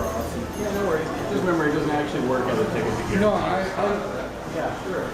Yeah, no worries. Just remember, it doesn't actually work as a ticket to get. No, Yeah, sure.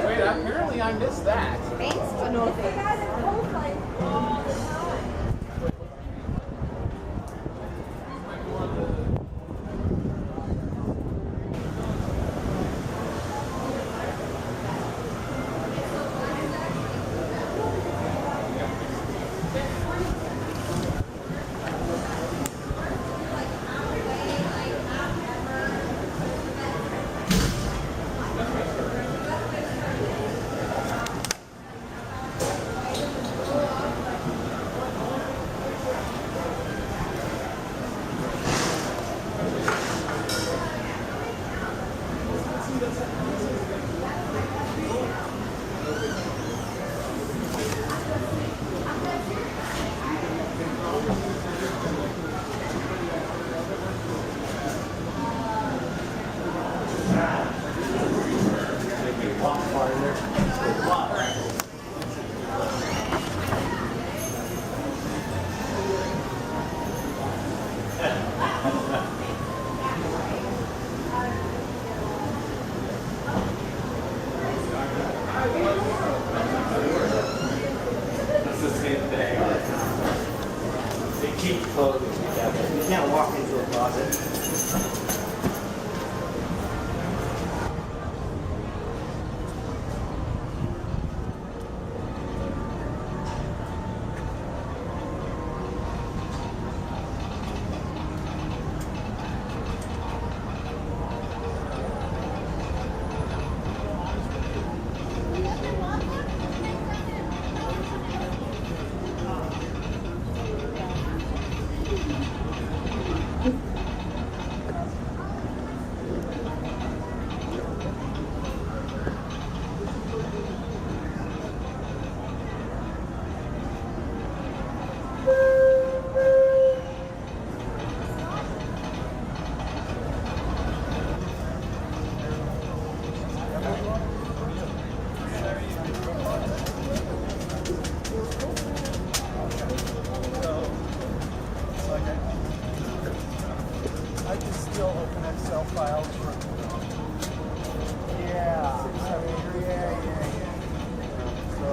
Wait, apparently I missed that. Thanks for nothing. It's the same thing. They keep closing together. You can't walk into a closet. I can still open Excel files for. Yeah. I mean, yeah. So.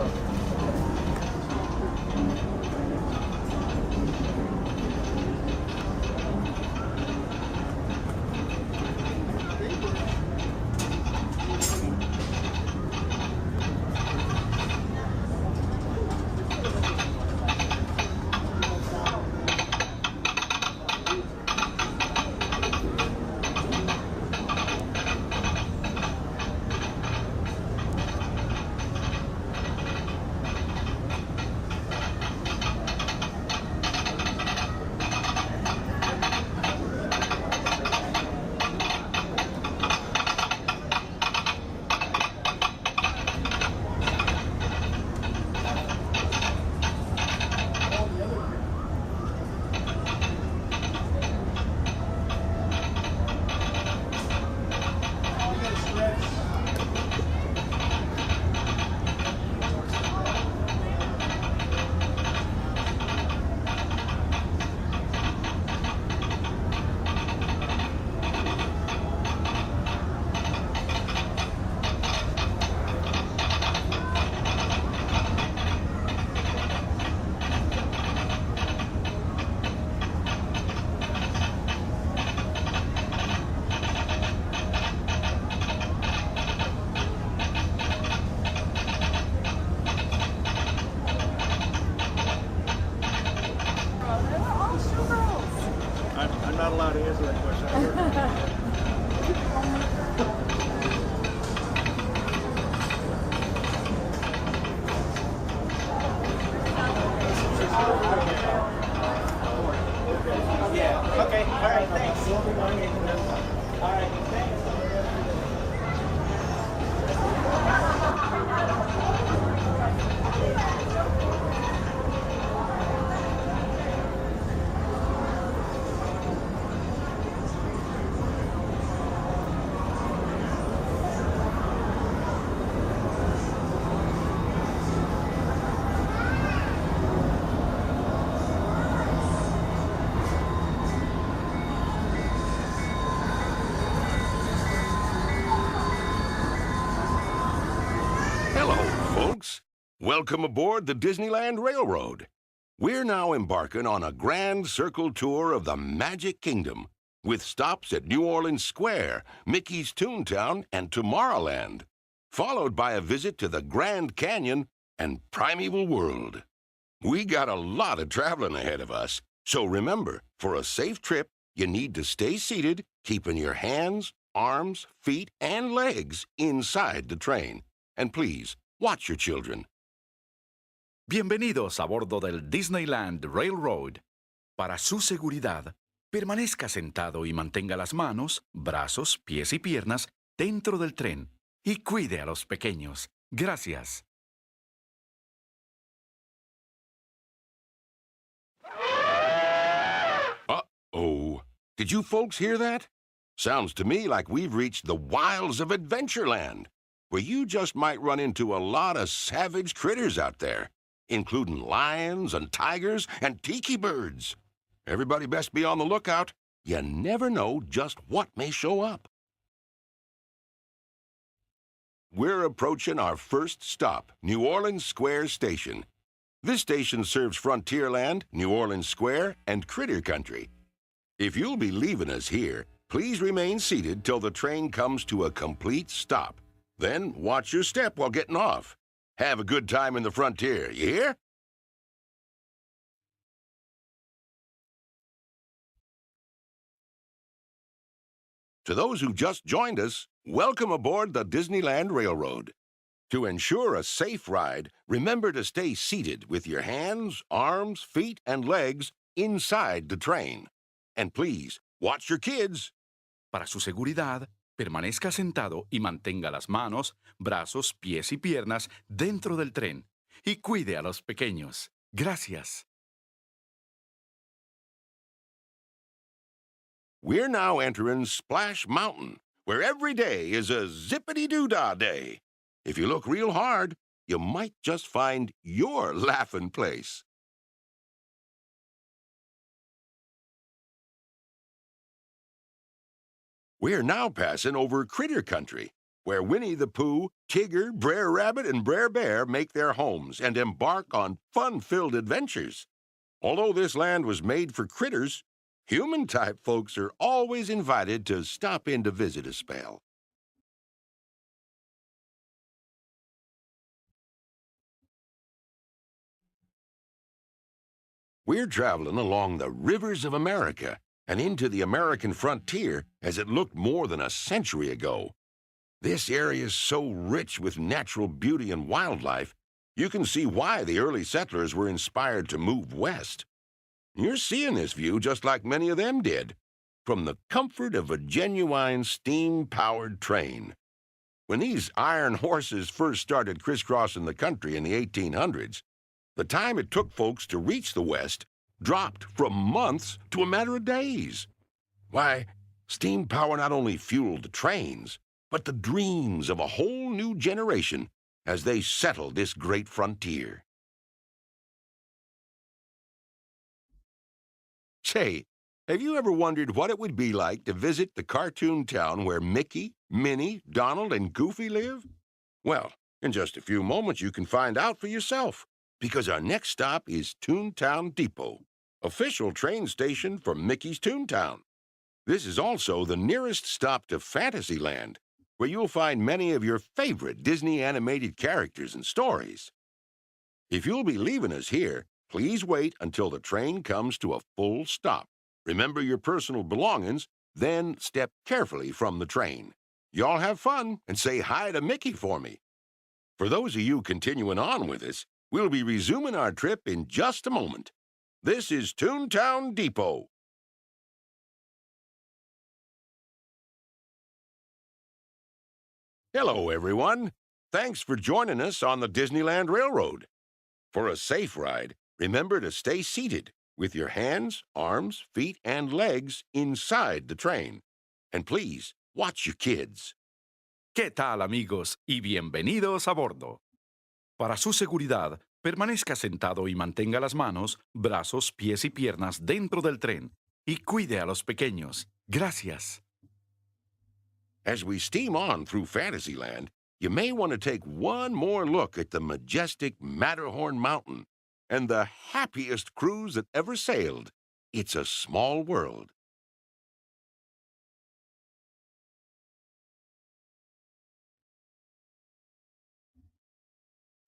Welcome aboard the Disneyland Railroad. We're now embarking on a grand circle tour of the Magic Kingdom, with stops at New Orleans Square, Mickey's Toontown, and Tomorrowland, followed by a visit to the Grand Canyon and Primeval World. We got a lot of traveling ahead of us, so remember, for a safe trip, you need to stay seated, keeping your hands, arms, feet, and legs inside the train. And please, watch your children. Bienvenidos a bordo del Disneyland Railroad. Para su seguridad, permanezca sentado y mantenga las manos, brazos, pies y piernas dentro del tren y cuide a los pequeños. Gracias. Uh-oh. Did you folks hear that? Sounds to me like we've reached the wilds of Adventureland, where you just might run into a lot of savage critters out there, including lions and tigers and tiki birds. Everybody best be on the lookout. You never know just what may show up. We're approaching our first stop, New Orleans Square Station. This station serves Frontierland, New Orleans Square, and Critter Country. If you'll be leaving us here, please remain seated till the train comes to a complete stop. Then watch your step while getting off. Have a good time in the Frontier, you hear? To those who just joined us, welcome aboard the Disneyland Railroad. To ensure a safe ride, remember to stay seated with your hands, arms, feet, and legs inside the train. And please, watch your kids. Para su seguridad, permanezca sentado y mantenga las manos, brazos, pies y piernas dentro del tren y cuide a los pequeños. Gracias. We're now entering Splash Mountain, where every day is a zippity-doo-dah day. If you look real hard, you might just find your laughing place. We're now passing over Critter Country, where Winnie the Pooh, Tigger, Brer Rabbit, and Brer Bear make their homes and embark on fun-filled adventures. Although this land was made for critters, human-type folks are always invited to stop in to visit a spell. We're traveling along the rivers of America and into the American frontier as it looked more than a century ago. This area is so rich with natural beauty and wildlife, you can see why the early settlers were inspired to move west. You're seeing this view just like many of them did, from the comfort of a genuine steam-powered train. When these iron horses first started crisscrossing the country in the 1800s, the time it took folks to reach the West dropped from months to a matter of days. Why, steam power not only fueled the trains, but the dreams of a whole new generation as they settled this great frontier. Say, have you ever wondered what it would be like to visit the cartoon town where Mickey, Minnie, Donald, and Goofy live? Well, in just a few moments you can find out for yourself, because our next stop is Toontown Depot, official train station for Mickey's Toontown. This is also the nearest stop to Fantasyland, where you'll find many of your favorite Disney animated characters and stories. If you'll be leaving us here, please wait until the train comes to a full stop. Remember your personal belongings, then step carefully from the train. Y'all have fun and say hi to Mickey for me. For those of you continuing on with us, we'll be resuming our trip in just a moment. This is Toontown Depot. Hello, everyone. Thanks for joining us on the Disneyland Railroad. For a safe ride, remember to stay seated with your hands, arms, feet, and legs inside the train. And please, watch your kids. ¿Qué tal, amigos? Y bienvenidos a bordo. Para su seguridad, permanezca sentado y mantenga las manos, brazos, pies y piernas dentro del tren y cuide a los pequeños. Gracias. As we steam on through Fantasyland, you may want to take one more look at the majestic Matterhorn Mountain and the happiest cruise that ever sailed. It's a small world.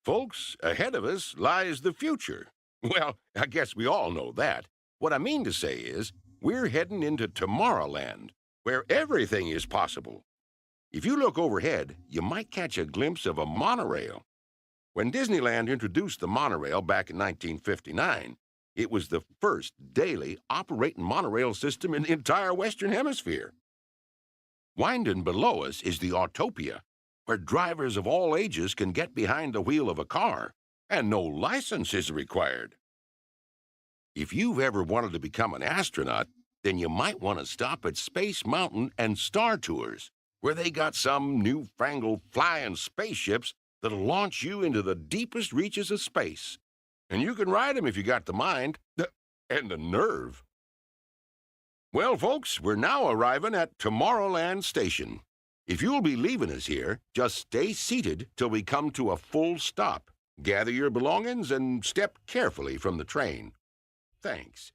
Folks, ahead of us lies the future. Well, I guess we all know that. What I mean to say is, we're heading into Tomorrowland, where everything is possible. If you look overhead, you might catch a glimpse of a monorail. When Disneyland introduced the monorail back in 1959, it was the first daily operating monorail system in the entire Western Hemisphere. Winding below us is the Autopia, where drivers of all ages can get behind the wheel of a car, and no license is required. If you've ever wanted to become an astronaut, then you might want to stop at Space Mountain and Star Tours, where they got some newfangled flying spaceships that'll launch you into the deepest reaches of space. And you can ride them if you got the mind and the nerve. Well, folks, we're now arriving at Tomorrowland Station. If you'll be leaving us here, just stay seated till we come to a full stop. Gather your belongings and step carefully from the train. Thanks.